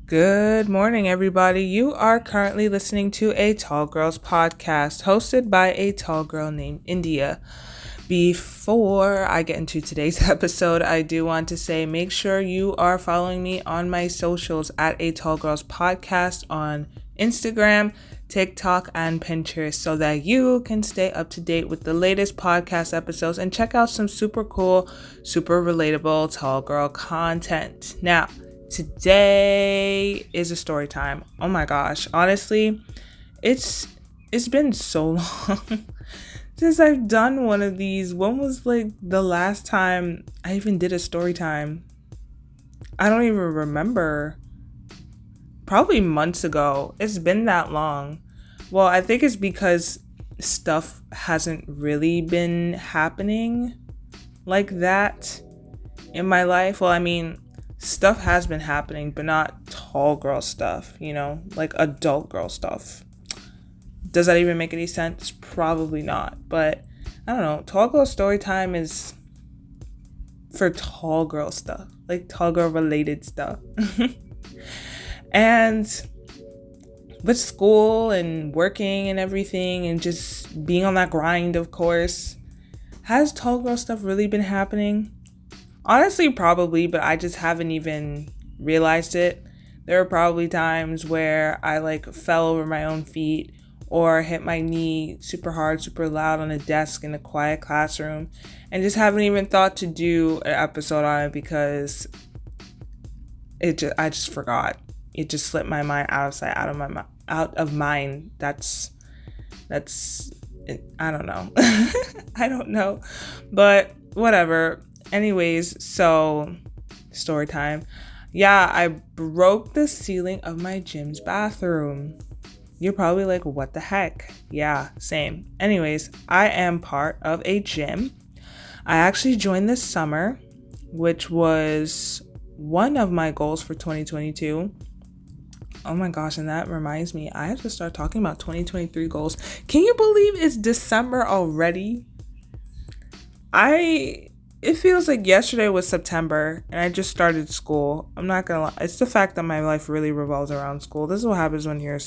Good morning, everybody. You are currently listening to a Tall Girls podcast hosted by a tall girl named India. Before I get into today's episode, I do want to say make sure you are following me on my socials at a Tall Girls podcast on Instagram, TikTok, and Pinterest so that you can stay up to date with the latest podcast episodes and check out some super cool, super relatable tall girl content. Now, today is a story time. Oh my gosh, honestly, it's been so long since I've done one of these. When was like the last time I even did a story time? I don't even remember. Probably months ago. It's been that long. Well, I think it's because stuff hasn't really been happening like that in my life. Well, I mean, stuff has been happening, but not tall girl stuff, like adult girl stuff. Does that even make any sense? Probably not. But I don't know. Tall girl story time is for tall girl stuff, like tall girl related stuff. And with school and working and everything and just being on that grind, of course, has tall girl stuff really been happening? Honestly, probably, but I just haven't even realized it. There are probably times where I like fell over my own feet or hit my knee super hard, super loud on a desk in a quiet classroom and just haven't even thought to do an episode on it because I just forgot. It just slipped my mind out of sight, out of mind. That's I don't know. I don't know. But whatever. Anyways, so story time. Yeah, I broke the ceiling of my gym's bathroom. You're probably like, what the heck? Yeah, same. Anyways, I am part of a gym. I actually joined this summer, which was one of my goals for 2022. Oh my gosh, and that reminds me, I have to start talking about 2023 goals. Can you believe it's December already? It feels like yesterday was September and I just started school. I'm not gonna lie. It's the fact that my life really revolves around school. This is what happens when you're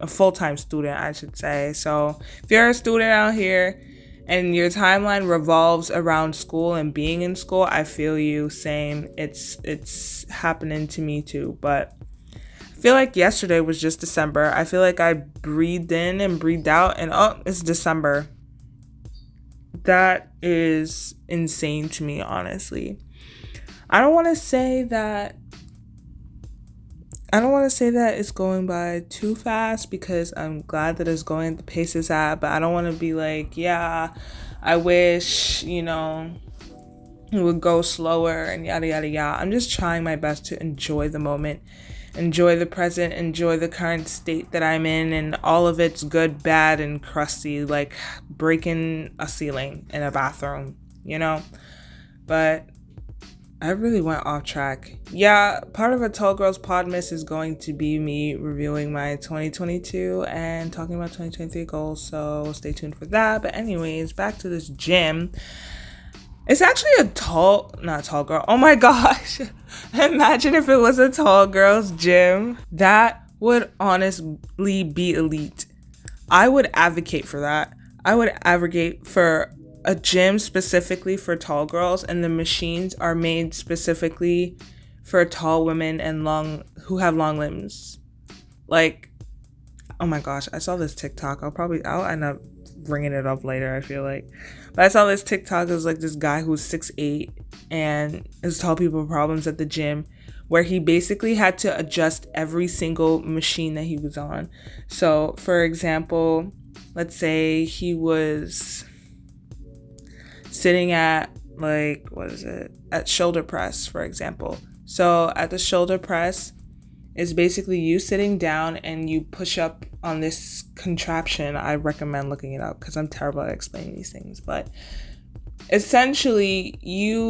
a full-time student, I should say. So if you're a student out here and your timeline revolves around school and being in school, I feel you. Same. It's happening to me too. But I feel like yesterday was just December. I feel like I breathed in and breathed out and it's December. That is insane to me, honestly. I don't want to say that it's going by too fast because I'm glad that it's going at the pace it's at, but I don't want to be like, yeah, I wish, it would go slower and yada yada yada. I'm just trying my best to enjoy the moment, enjoy the present, enjoy the current state that I'm in and all of its good, bad, and crusty, like breaking a ceiling in a bathroom, But I really went off track. Yeah, part of a Tall Girls Podmas is going to be me reviewing my 2022 and talking about 2023 goals, so stay tuned for that. But anyways, back to this gym. It's actually not tall girl. Oh my gosh. Imagine if it was a tall girl's gym. That would honestly be elite. I would advocate for that. I would advocate for a gym specifically for tall girls, and the machines are made specifically for tall women and who have long limbs. Like, oh my gosh, I saw this TikTok. I'll end up bringing it up later, I feel like. But I saw this TikTok. It was like this guy who's 6'8" and has tall people problems at the gym, where he basically had to adjust every single machine that he was on. So, for example, let's say he was sitting at at shoulder press, for example. So at the shoulder press, is basically you sitting down and you push up on this contraption. I recommend looking it up because I'm terrible at explaining these things. But essentially,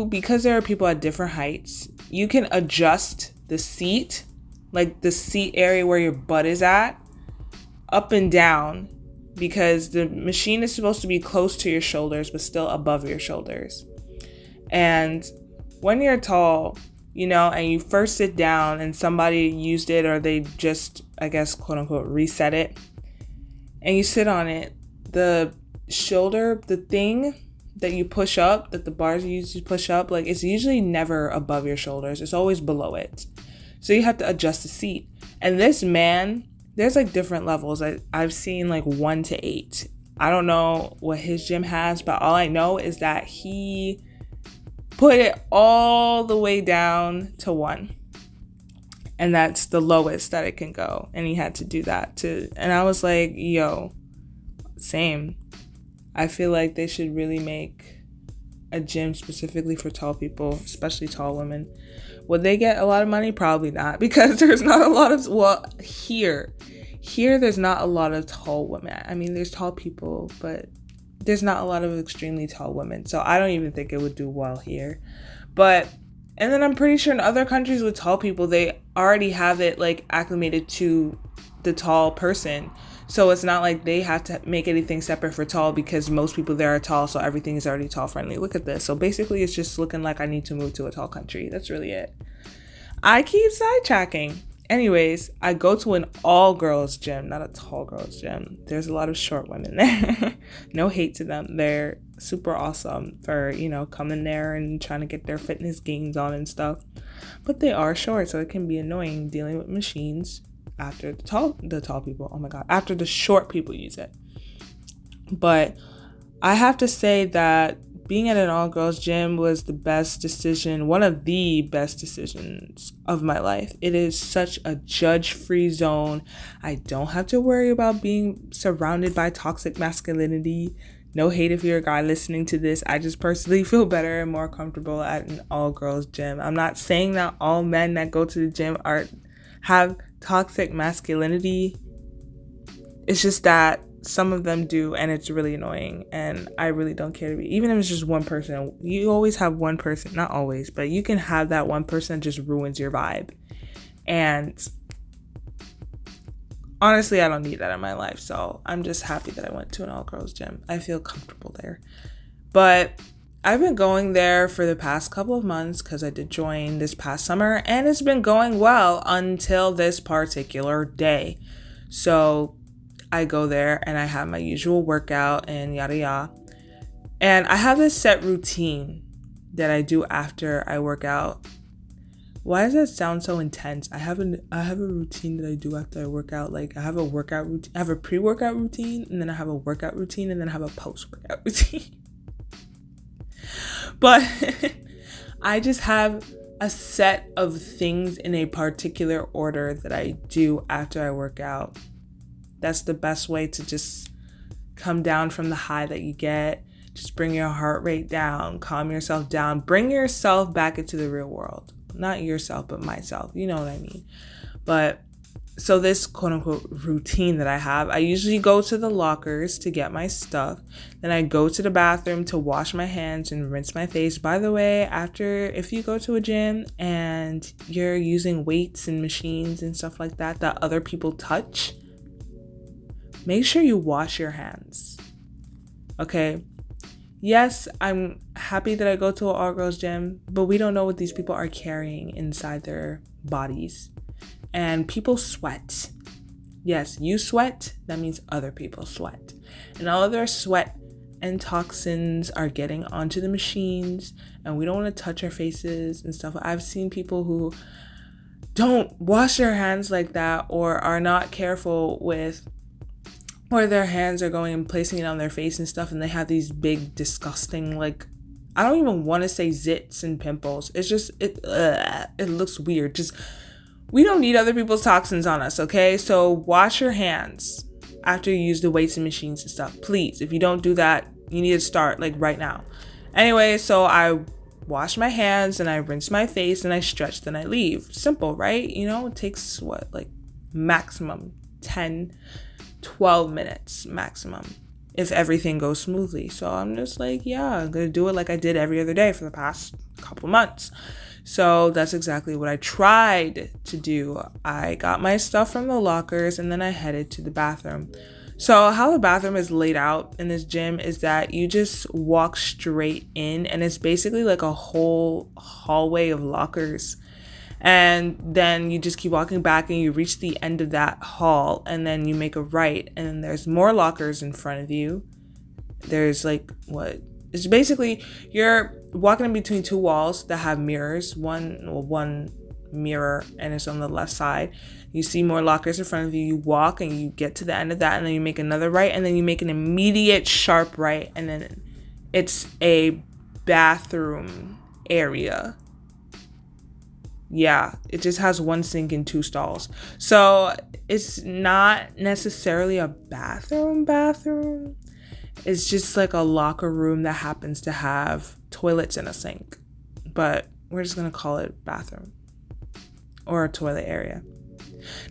because there are people at different heights, you can adjust the seat, like the seat area where your butt is at, up and down, because the machine is supposed to be close to your shoulders but still above your shoulders. And when you're tall, and you first sit down and somebody used it or they just, I guess, quote unquote, reset it, and you sit on it, the shoulder, the thing that you push up, that the bars you use to push up, like, it's usually never above your shoulders. It's always below it. So you have to adjust the seat. And this man, there's like different levels. I've seen like 1 to 8. I don't know what his gym has, but all I know is that he put it all the way down to 1. And that's the lowest that it can go. And he had to do that too. And I was like, yo, same. I feel like they should really make a gym specifically for tall people, especially tall women. Would they get a lot of money? Probably not, because there's not a lot of, well, here there's not a lot of tall women. I mean, there's tall people, but there's not a lot of extremely tall women. So I don't even think it would do well here. But, and then I'm pretty sure in other countries with tall people, they already have it like acclimated to the tall person. So it's not like they have to make anything separate for tall, because most people there are tall, so everything is already tall friendly. Look at this. So basically it's just looking like I need to move to a tall country. That's really it. I keep sidetracking. Anyways, I go to an all-girls gym, not a tall girls gym. There's a lot of short women there. No hate to them. They're super awesome for, coming there and trying to get their fitness gains on and stuff. But they are short, so it can be annoying dealing with machines after the tall people. Oh my God, after the short people use it. But I have to say that being at an all-girls gym was the best decision, one of the best decisions of my life. It is such a judge-free zone. I don't have to worry about being surrounded by toxic masculinity. No hate if you're a guy listening to this. I just personally feel better and more comfortable at an all-girls gym. I'm not saying that all men that go to the gym have toxic masculinity. It's just that some of them do, and it's really annoying, and I really don't care to be, even if it's just one person. You always have one person, not always, but you can have that one person that just ruins your vibe. And honestly, I don't need that in my life, so I'm just happy that I went to an all-girls gym. I feel comfortable there. But I've been going there for the past couple of months because I did join this past summer, and it's been going well until this particular day. So I go there and I have my usual workout and yada yada. And I have this set routine that I do after I work out. Why does that sound so intense? I have a routine that I do after I work out. Like, I have a workout routine. I have a pre-workout routine, and then I have a workout routine, and then I have a post-workout routine. But I just have a set of things in a particular order that I do after I work out. That's the best way to just come down from the high that you get. Just bring your heart rate down, calm yourself down, bring yourself back into the real world. Not yourself, but myself. You know what I mean? But so this quote unquote routine that I have, I usually go to the lockers to get my stuff. Then I go to the bathroom to wash my hands and rinse my face. By the way, if you go to a gym and you're using weights and machines and stuff like that other people touch, make sure you wash your hands. Okay? Yes, I'm happy that I go to an all-girls gym, but we don't know what these people are carrying inside their bodies. And people sweat. Yes, you sweat, that means other people sweat. And all of their sweat and toxins are getting onto the machines, and we don't want to touch our faces and stuff. I've seen people who don't wash their hands like that, or are not careful with where their hands are going and placing it on their face and stuff, and they have these big disgusting, like, I don't even want to say zits and pimples. It's just it looks weird. Just, we don't need other people's toxins on us, okay? So wash your hands after you use the weights and machines and stuff, please. If you don't do that, you need to start like right now. Anyway, so I wash my hands and I rinse my face and I stretch, then I leave. Simple, right? It takes like maximum 10-12 minutes maximum if everything goes smoothly. So I'm just like, yeah, I'm gonna do it like I did every other day for the past couple months. So that's exactly what I tried to do. I got my stuff from the lockers and then I headed to the bathroom. So how the bathroom is laid out in this gym is that you just walk straight in, and it's basically like a whole hallway of lockers. And then you just keep walking back and you reach the end of that hall, and then you make a right, and then there's more lockers in front of you. There's like what? It's basically you're walking in between two walls that have mirrors. One mirror, and it's on the left side. You see more lockers in front of you. You walk and you get to the end of that, and then you make another right, and then you make an immediate sharp right, and then it's a bathroom area. Yeah, it just has one sink and two stalls. So it's not necessarily a bathroom. It's just like a locker room that happens to have toilets and a sink. But we're just going to call it bathroom or a toilet area.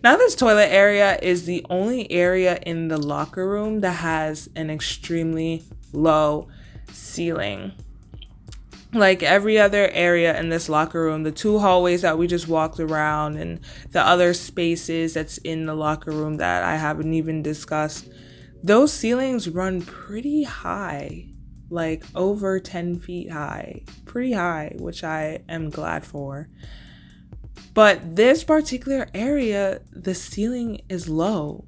Now, this toilet area is the only area in the locker room that has an extremely low ceiling. Like every other area in this locker room, the two hallways that we just walked around and the other spaces that's in the locker room that I haven't even discussed, those ceilings run pretty high, like over 10 feet high, pretty high, which I am glad for. But this particular area, the ceiling is low,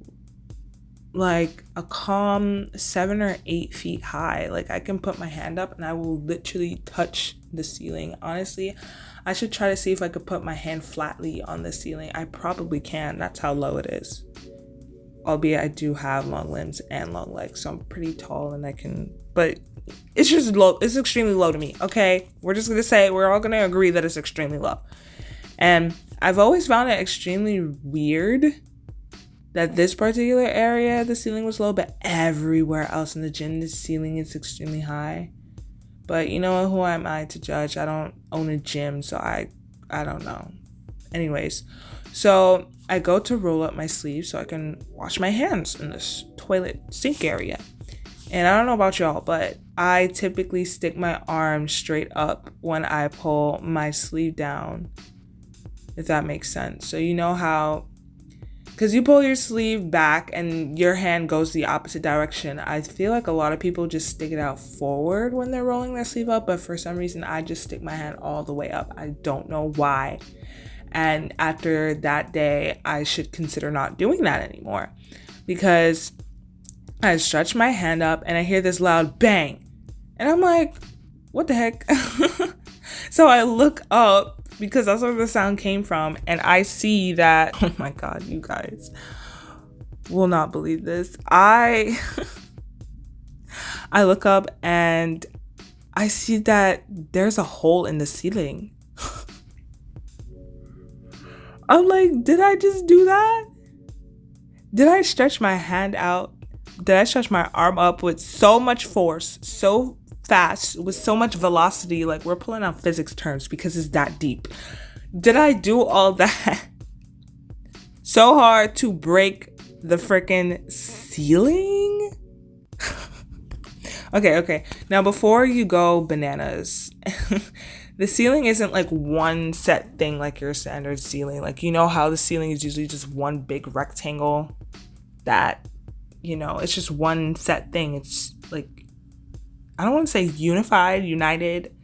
like a calm 7 or 8 feet high. Like I can put my hand up and I will literally touch the ceiling. Honestly, I should try to see if I could put my hand flatly on the ceiling. I probably can. That's how low it is. Albeit I do have long limbs and long legs, so I'm pretty tall and I can, but it's just low. It's extremely low to me. Okay, we're just gonna say, we're all gonna agree that it's extremely low. And I've always found it extremely weird that this particular area, the ceiling was low, but everywhere else in the gym, the ceiling is extremely high. But you know, who am I to judge? I don't own a gym, so I don't know. Anyways, so I go to roll up my sleeves so I can wash my hands in this toilet sink area. And I don't know about y'all, but I typically stick my arm straight up when I pull my sleeve down, if that makes sense. So you know how, because you pull your sleeve back and your hand goes the opposite direction. I feel like a lot of people just stick it out forward when they're rolling their sleeve up, but for some reason I just stick my hand all the way up. I don't know why. And after that day, I should consider not doing that anymore, because I stretch my hand up and I hear this loud bang. And I'm like, what the heck? So I look up because that's where the sound came from. And I see that, oh my God, you guys will not believe this. I look up and I see that there's a hole in the ceiling. I'm like, did I just do that? Did I stretch my hand out? Did I stretch my arm up with so much force, so fast, with so much velocity? Like, we're pulling out physics terms because it's that deep. Did I do all that so hard to break the freaking ceiling? Okay. Now, before you go bananas, the ceiling isn't like one set thing like your standard ceiling. Like, you know how the ceiling is usually just one big rectangle that, you know, it's just one set thing. It's like, I don't want to say united.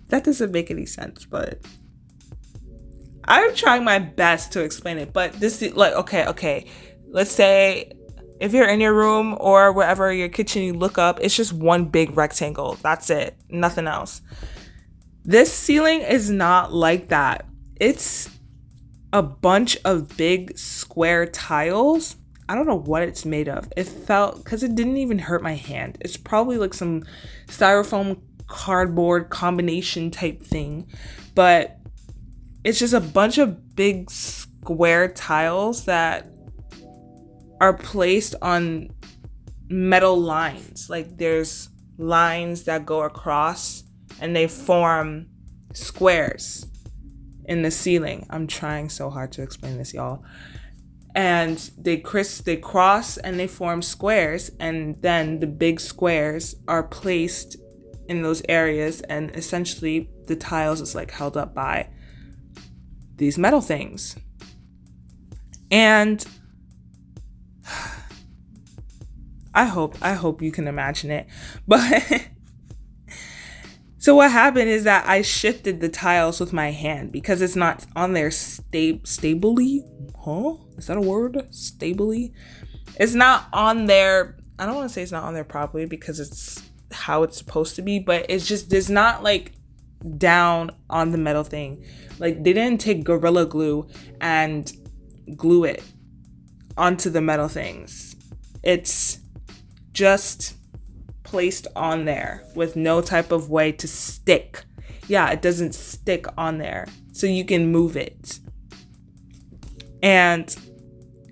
That doesn't make any sense, but I'm trying my best to explain it. But this is like, okay. Let's say if you're in your room or wherever, your kitchen, you look up, it's just one big rectangle. That's it. Nothing else. This ceiling is not like that. It's a bunch of big square tiles. I don't know what it's made of. It felt, because it didn't even hurt my hand. It's probably like some styrofoam cardboard combination type thing. But it's just a bunch of big square tiles that are placed on metal lines. Like there's lines that go across and they form squares in the ceiling. I'm trying so hard to explain this, y'all. And they cross and they form squares, and then the big squares are placed in those areas, and essentially the tiles is like held up by these metal things. And I hope you can imagine it. But So what happened is that I shifted the tiles with my hand because it's not on there stably. Huh? Is that a word? Stably? It's not on there. I don't want to say it's not on there properly because it's how it's supposed to be, but it's just, there's not like down on the metal thing. Like they didn't take Gorilla Glue and glue it onto the metal things. It's just placed on there with no type of way to stick. Yeah, it doesn't stick on there, so you can move it. And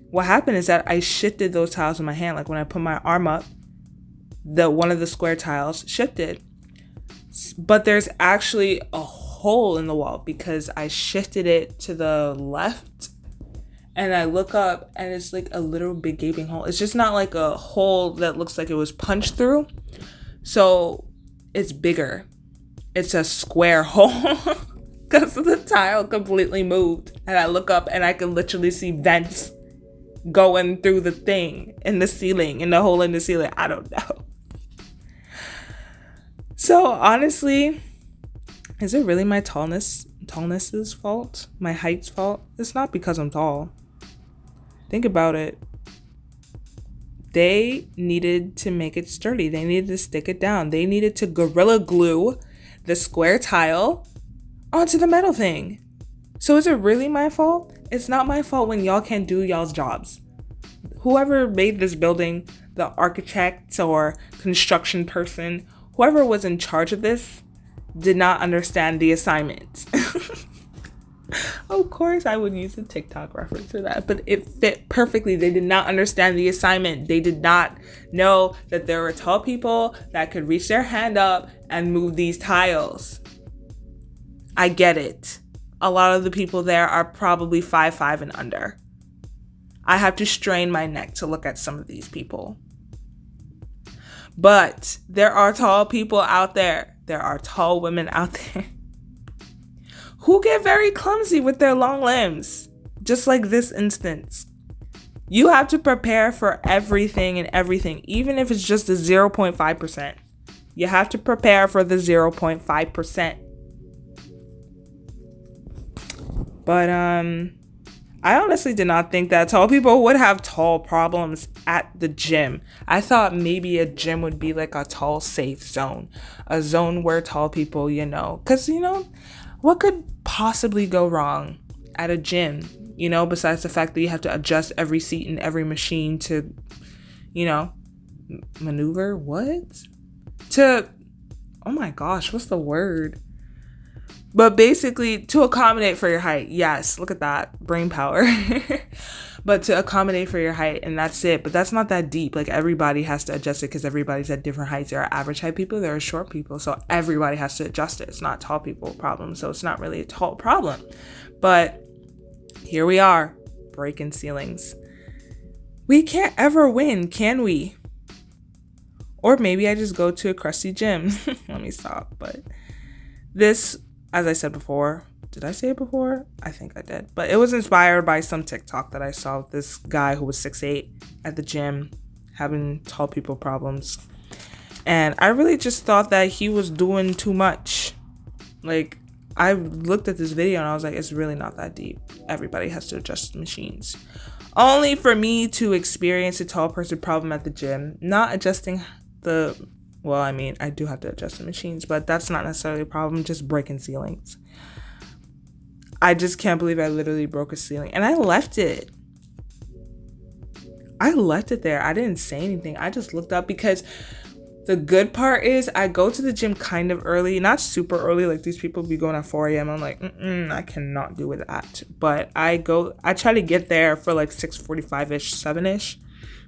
what happened is that I shifted those tiles in my hand. Like when I put my arm up, one of the square tiles shifted. But there's actually a hole in the wall because I shifted it to the left. And I look up and it's like a little big gaping hole. It's just not like a hole that looks like it was punched through. So it's bigger. It's a square hole because the tile completely moved. And I look up and I can literally see vents going through the thing in the ceiling, in the hole in the ceiling. I don't know. So honestly, is it really my tallness's fault? My height's fault? It's not because I'm tall. Think about it. They needed to make it sturdy. They needed to stick it down. They needed to Gorilla Glue the square tile onto the metal thing. So is it really my fault? It's not my fault when y'all can't do y'all's jobs. Whoever made this building, the architect or construction person, whoever was in charge of this, did not understand the assignment. Of course, I would use a TikTok reference for that, but it fit perfectly. They did not understand the assignment. They did not know that there were tall people that could reach their hand up and move these tiles. I get it. A lot of the people there are probably 5'5" and under. I have to strain my neck to look at some of these people. But there are tall people out there. There are tall women out there who get very clumsy with their long limbs, just like this instance. You have to prepare for everything and everything, even if it's just the 0.5%. You have to prepare for the 0.5%. But I honestly did not think that tall people would have tall problems at the gym. I thought maybe a gym would be like a tall safe zone, a zone where tall people, because, what could possibly go wrong at a gym, besides the fact that you have to adjust every seat and every machine to, maneuver, oh my gosh, what's the word? But basically to accommodate for your height. Yes, look at that, brain power. But to accommodate for your height, and that's it. But that's not that deep. Like everybody has to adjust it because everybody's at different heights. There are average height people, there are short people. So everybody has to adjust it. It's not tall people problem. So it's not really a tall problem. But here we are, breaking ceilings. We can't ever win, can we? Or maybe I just go to a crusty gym. Let me stop. But this, as I said before, did I say it before? I think I did. But it was inspired by some TikTok that I saw of this guy who was 6'8" at the gym having tall people problems. And I really just thought that he was doing too much. Like, I looked at this video and I was like, it's really not that deep. Everybody has to adjust the machines. Only for me to experience a tall person problem at the gym, not adjusting I do have to adjust the machines, but that's not necessarily a problem, just breaking ceilings. I just can't believe I literally broke a ceiling. And I left it. there. I didn't say anything. I just looked up because the good part is I go to the gym kind of early, not super early. Like these people be going at 4 a.m. I'm like, I cannot do that. But I try to get there for like 6:45-ish, 7-ish.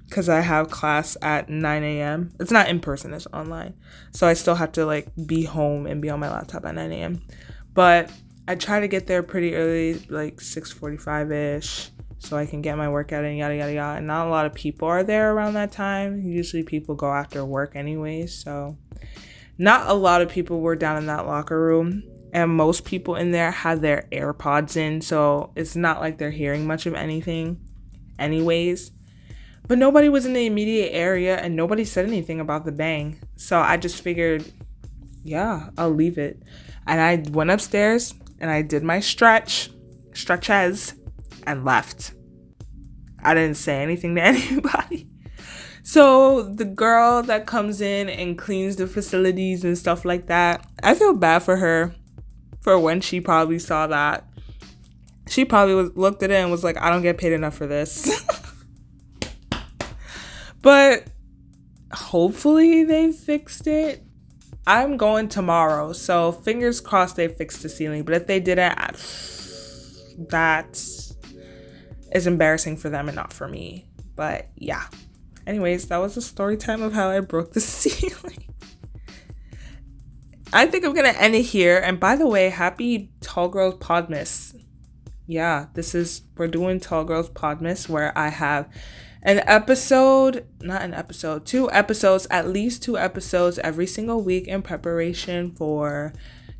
Because I have class at 9 a.m. It's not in person, it's online. So I still have to like be home and be on my laptop at 9 a.m. But I try to get there pretty early, like 6:45-ish, so I can get my workout and yada, yada, yada. And not a lot of people are there around that time. Usually people go after work anyways. So not a lot of people were down in that locker room. And most people in there had their AirPods in. So it's not like they're hearing much of anything anyways. But nobody was in the immediate area and nobody said anything about the bang. So I just figured, yeah, I'll leave it. And I went upstairs and I did my stretches, and left. I didn't say anything to anybody. So the girl that comes in and cleans the facilities and stuff like that, I feel bad for her for when she probably saw that. She probably looked at it and was like, I don't get paid enough for this. But hopefully they fixed it. I'm going tomorrow, so fingers crossed they fixed the ceiling. But if they didn't, that is embarrassing for them and not for me. But yeah. Anyways, that was a story time of how I broke the ceiling. I think I'm going to end it here. And by the way, happy Tall Girls Podmas. Yeah, we're doing Tall Girls Podmas, where I have two episodes, at least 2 episodes every single week in preparation for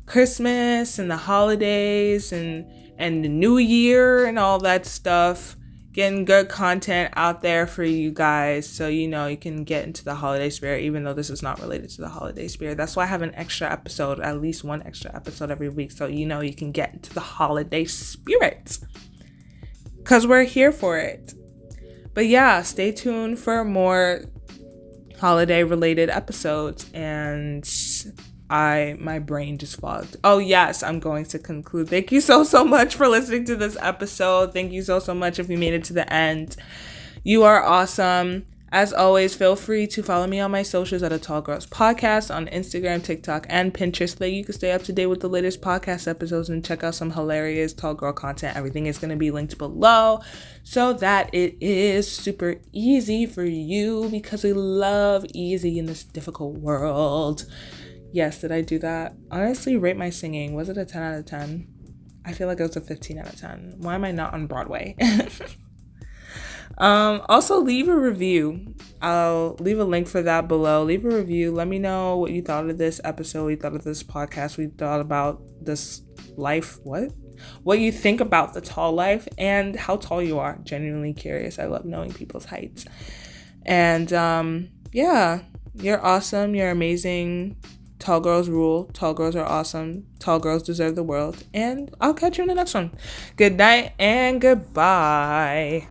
Christmas and the holidays and the new year and all that stuff. Getting good content out there for you guys, so you can get into the holiday spirit, even though this is not related to the holiday spirit. That's why I have an extra episode, at least one extra episode every week, so you can get into the holiday spirit, because we're here for it. But yeah, stay tuned for more holiday related episodes. And my brain just fogged. Oh yes, I'm going to conclude. Thank you so much for listening to this episode. Thank you so much if you made it to the end. You are awesome. As always, feel free to follow me on my socials at A Tall Girls Podcast on Instagram, TikTok, and Pinterest, so that you can stay up to date with the latest podcast episodes and check out some hilarious tall girl content. Everything is going to be linked below so that it is super easy for you, because we love easy in this difficult world. Yes, did I do that? Honestly, rate my singing. Was it a 10 out of 10? I feel like it was a 15 out of 10. Why am I not on Broadway? Also, leave a review. I'll leave a link for that below. Leave a review. Let me know what you thought of this episode, what you thought of this podcast, what you thought about this life. What you think about the tall life and how tall you are. Genuinely curious. I love knowing people's heights. And yeah, you're awesome. You're amazing. Tall girls rule. Tall girls are awesome. Tall girls deserve the world. And I'll catch you in the next one. Good night and goodbye.